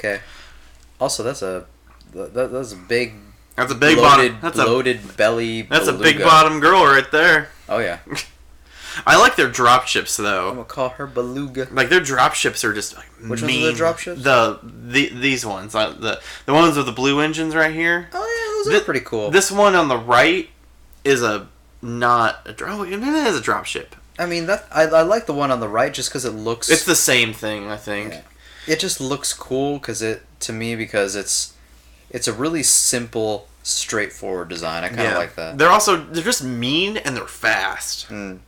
Okay. Also, that's a big. That's a big bloated, bottom. That's bloated belly. That's beluga. a big bottom girl right there. Oh yeah. I like their drop ships I'm though. gonna call her beluga. Like their drop ships are just like Which mean. ones are the drop ships? These ones, the ones with the blue engines right here. Oh yeah, those are pretty cool. This one on the right is not a drop. Maybe it is a drop ship. I mean that I like the one on the right just because it looks. It's the same thing, I think. Yeah. It just looks cool because because it's a really simple, straightforward design. I kind of like that. They're just mean and they're fast. Mm.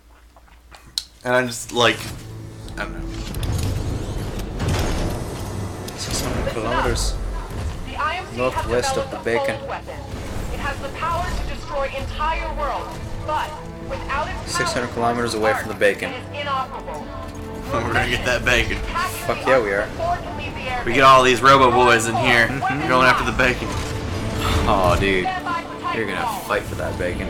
And I'm just like, I don't know. 600 kilometers northwest of the Bacon. It has the power to destroy entire worlds, but without its 600 kilometers away from the Bacon. it is inoperable. We're gonna get that bacon. Fuck yeah, we are. We get all these Robo boys in here going after the bacon. Oh, dude. You're gonna fight for that bacon.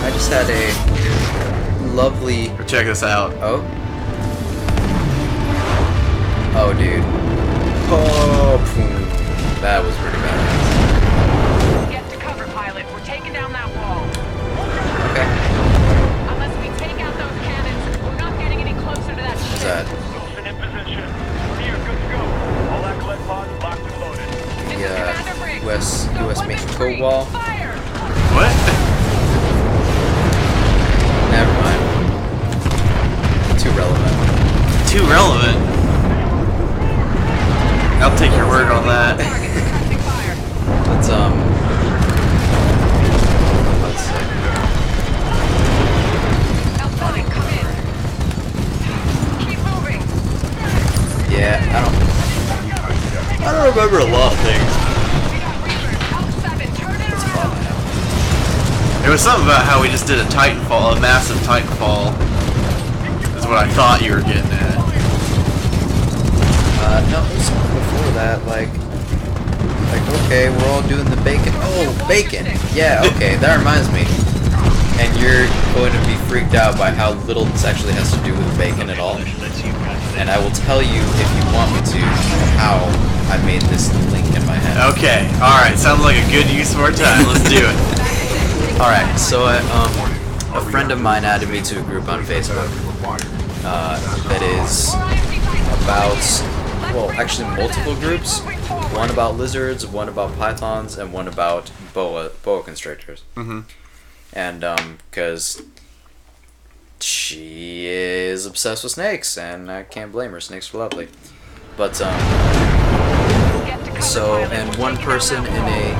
I just had a lovely... Check this out. Oh? Oh, dude. Oh, boom. That was pretty bad. Get to cover, pilot. We're taking down that wall. Okay. Unless we take out those cannons, we're not getting any closer to that What's ship. that? Wilson in position. Here, good to go. All that collect pods locked and loaded. The US Mexico wall. Fire! What? Never mind. Too relevant. Too relevant. I'll take your word on that. Let's see. Outside, come in. Keep moving. Yeah, I don't remember a lot of things. We got Reapers. L7, turn it around. There was something about how we just did a Titanfall, a massive Titanfall. That's what I thought you were getting at. No, it was before that, like, okay, we're all doing the bacon. Oh, bacon! Yeah, okay, that reminds me. And you're going to be freaked out by how little this actually has to do with bacon at all. And I will tell you, if you want me to, how I made this link in my head. Okay, alright, sounds like a good use of our time. Let's do it. Alright, so a friend of mine added me to a group on Facebook that is about, well, actually multiple groups. One about lizards, one about pythons, and one about boa constrictors. Mm-hmm. And because she is obsessed with snakes, and I can't blame her. Snakes are lovely. But and one person in the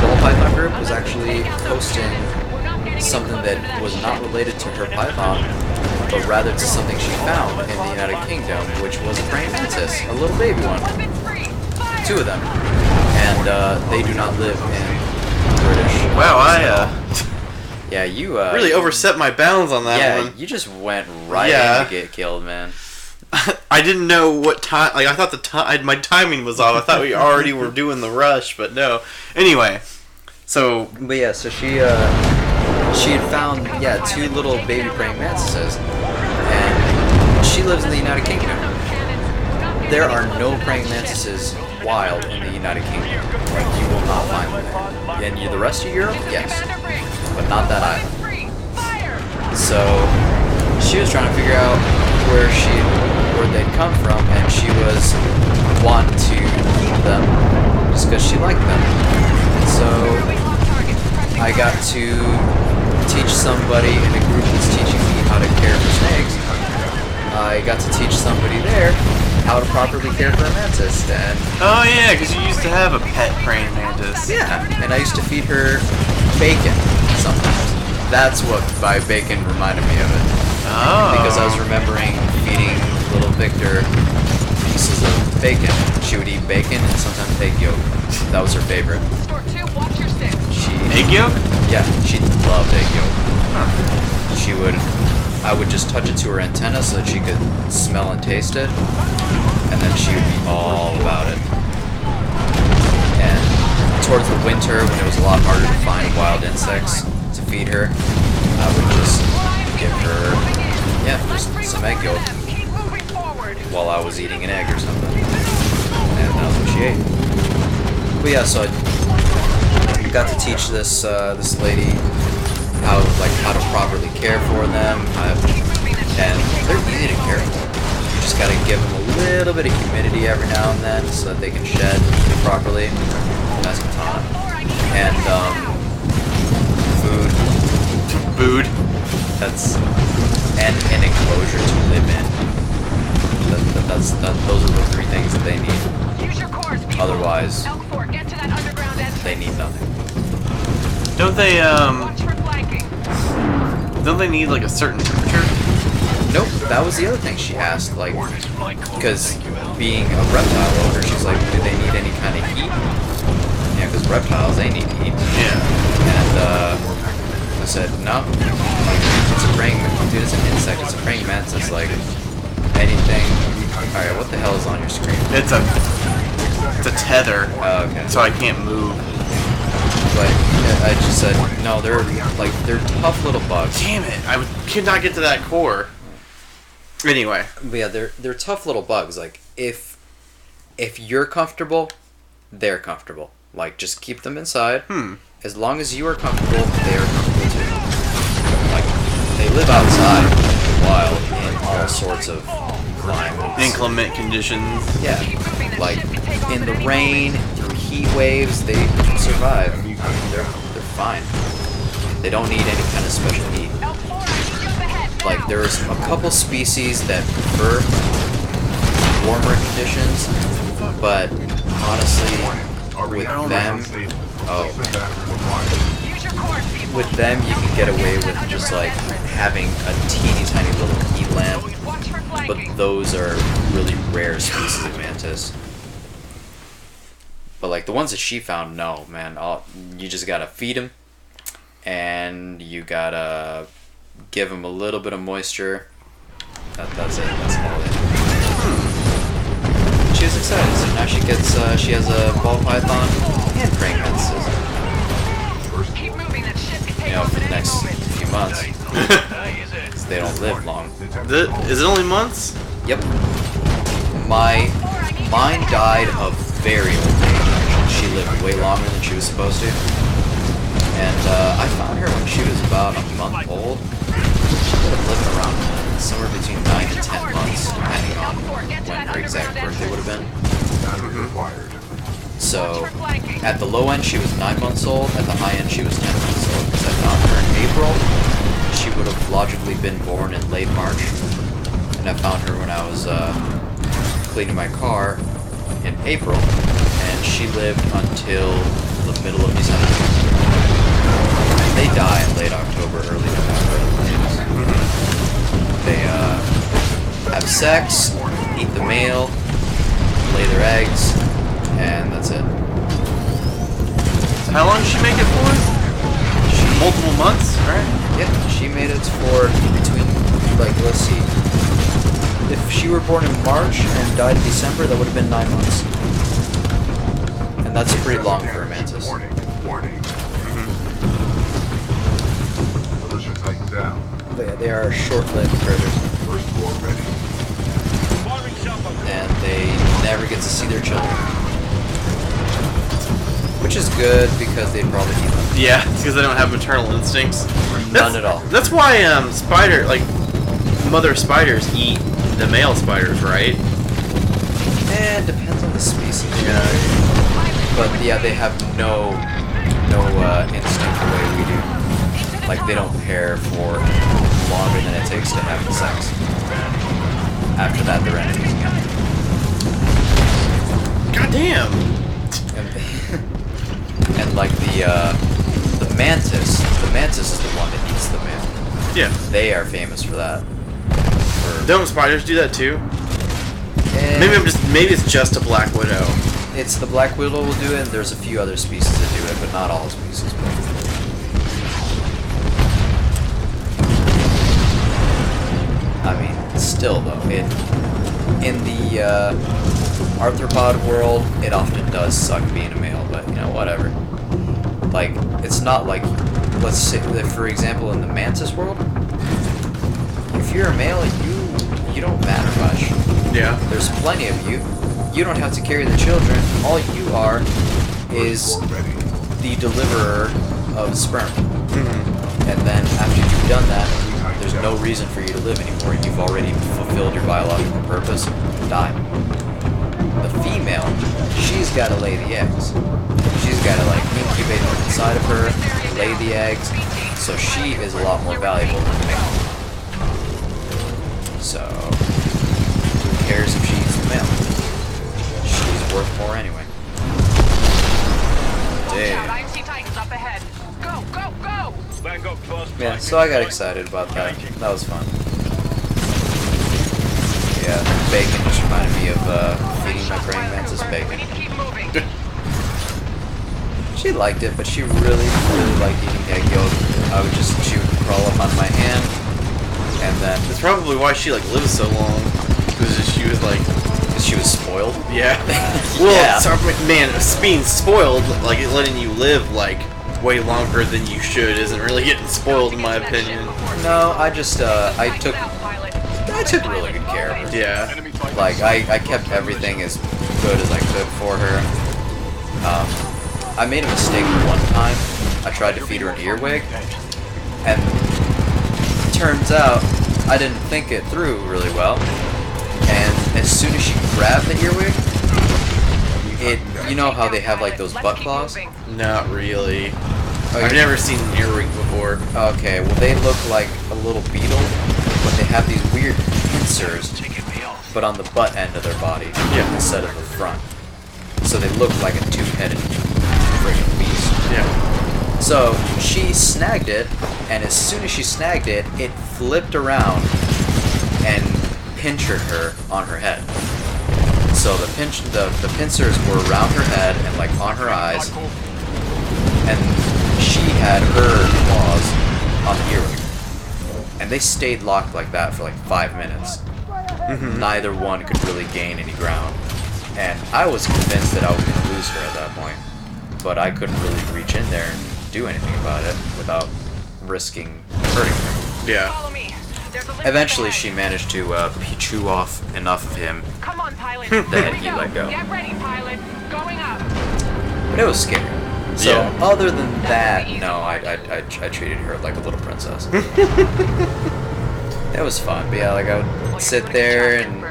ball python group was actually posting something that was not related to her python, but rather to something she found in the United Kingdom, which was a praying mantis, a little baby one. 2 of them, and they do not live in British. Wow, Yeah, you really overstepped my bounds on that one. Yeah, you just went right in to get killed, man. I didn't know what time. Like I thought my timing was off. I thought we already were doing the rush, but no. Anyway, so But yeah, so she had found 2 little baby praying mantises, and she lives in the United Kingdom. There are no praying mantises wild in the United Kingdom. Like, you will not find them there. And the rest of Europe, yes, but not that island. So she was trying to figure out where they'd come from, and she was wanting to keep them just because she liked them. And so I got to teach somebody in a group that's teaching me how to care for snakes. I got to teach somebody there how to properly care for a mantis. And oh yeah, because you used to have a pet praying mantis. yeah, and I used to feed her bacon sometimes. That's what by bacon reminded me of it. Oh. Because I was remembering feeding little Victor pieces of bacon. She would eat bacon and sometimes egg yolk. That was her favorite. Egg yolk? Yeah, she loved egg yolk. I would just touch it to her antenna so that she could smell and taste it, and then she would be all about it. And towards the winter, when it was a lot harder to find wild insects to feed her, I would just give her, just some egg yolk. while I was eating an egg or something. And that was what she ate. But yeah, so I got to teach this this lady how to properly care for them, and they're easy to care for. You just gotta give them a little bit of humidity every now and then so that they can shed properly. That's katana. And food. That's and an enclosure to live in. Those are the three things that they need. Use your cores, people. Otherwise, L4, get to that underground entrance. they need nothing. Don't they Watch for flanking. don't they need like a certain temperature? Nope, that was the other thing she asked, like, because being a reptile owner, she's like, do they need any kind of heat? Yeah, because reptiles, they need heat. Yeah. And I said, no. Like, it's a praying, dude, it's an insect, it's a praying mantis, like, anything. Alright, what the hell is on your screen? It's a tether. Oh, okay. So I can't move. But I just said, no, they're tough little bugs. Damn it! I could not get to that core. Anyway. But yeah, they're tough little bugs. Like, if you're comfortable, they're comfortable. Like, just keep them inside. As long as you are comfortable, they are comfortable too. Like, they live outside in the wild in all sorts of climates. Inclement conditions. Yeah, like in the rain, through heat waves, they survive. They're fine. They don't need any kind of special heat. Like, there's a couple species that prefer warmer conditions, but honestly, with them, you can get away with just like having a teeny tiny little heat lamp, but those are really rare species of mantis. But like the ones that she found, no, man, you just gotta feed them, and you gotta give them a little bit of moisture. That's it. That's all it. She was excited, so now she has a ball python and praying mantises. You know, for the next few months. Because they don't live long. Is it only months? Yep. Mine died of very old age. She lived way longer than she was supposed to. And I found her when she was about a month old. She would have lived around somewhere between 9 and 10 months, depending on when her exact birthday would have been. So, at the low end, she was 9 months old. At the high end, she was 10 months old. Because I found her in April. She would have logically been born in late March. And I found her when I was cleaning my car in April. And she lived until the middle of December. And they die in late October, early November. They have sex, eat the male, lay their eggs, and that's it. So how long did she make it for? Multiple months, right? Yeah, she made it for between, like, let's see. If she were born in March and died in December, that would have been 9 months. And that's pretty long for a mantis. But yeah, they are short-lived critters. And they never get to see their children. Which is good, because they'd probably eat them. Yeah, it's because they don't have maternal instincts. None at all. That's why mother spiders eat the male spiders, right? And depends on the species. Yeah. But yeah, they have no instinct the way we do. Like, they don't pair for longer than it takes to have sex. After that, they're enemies again. God damn! And like the mantis is the one that eats the male. Yeah. They are famous for that. Don't spiders do that too? And Maybe it's just a black widow. it's the black widow will do it, and there's a few other species that do it, but not all species. I mean, still though, in the arthropod world, it often does suck being a male, but you know, whatever. Like, it's not like, let's say, for example, in the mantis world, if you're a male, you don't matter much. Yeah. There's plenty of you. You don't have to carry the children. All you are is the deliverer of sperm. And then after you've done that, there's no reason for you to live anymore. You've already fulfilled your biological purpose. Die. The female, she's got to lay the eggs. She's got to like incubate them inside of her, lay the eggs. So she is a lot more valuable than the male. So who cares if she's the male? She's worth more anyway. Damn. I see Titans up ahead. Go, go, go! Bang up close. Yeah, so I got excited about that. That was fun. Yeah, bacon just reminded me of feeding my praying mantis We bacon. need to keep moving. She liked it, but she really liked eating egg yolk. She would crawl up on my hand, and then That's probably why she like lived so long. Because she was like, she was spoiled. yeah. Well, Yeah. man, being spoiled, like letting you live like way longer than you should, isn't really getting spoiled in my opinion. No, I just I took really good care of her. Yeah. Enemy Titan. Like I kept everything as good as I could for her. I made a mistake one time. I tried to feed her an earwig, and turns out I didn't think it through really well. And as soon as she grabbed the earwig, you know how they have like those butt claws? Not really. Oh, I've never seen an earwig before. Okay, well they look like a little beetle, but they have these weird pincers, but on the butt end of their body, instead of the front. So they look like a two-headed friggin' beast. Yeah. So she snagged it, and as soon as she snagged it, it flipped around and pinchered her on her head. So the pincers were around her head and like on her eyes, and she had her claws on the earwig. And they stayed locked like that for like 5 minutes. Neither one could really gain any ground. And I was convinced that I was going to lose her at that point. But I couldn't really reach in there and do anything about it without risking hurting her. Yeah. Follow me. There's a lift Eventually ahead. she managed to chew off enough of him, Come on, pilot. That Here we he let go. Get ready, pilot. Going up. but it was scary. So Yeah. other than that, no, I treated her like a little princess. It was fun, but yeah, like I would sit there and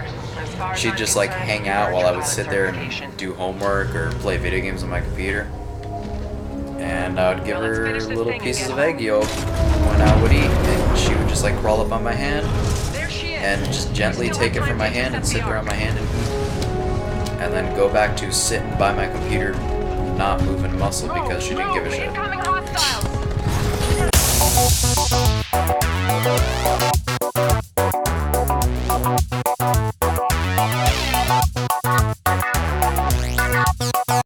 she'd just like hang out while I would sit there and do homework or play video games on my computer. And I would give her little pieces of egg yolk when I would eat, and she would just like crawl up on my hand There she is. and just gently take it from my hand and sit there on my hand and eat. And then go back to sitting by my computer, not moving a muscle because she didn't give a shit. Incoming hostiles.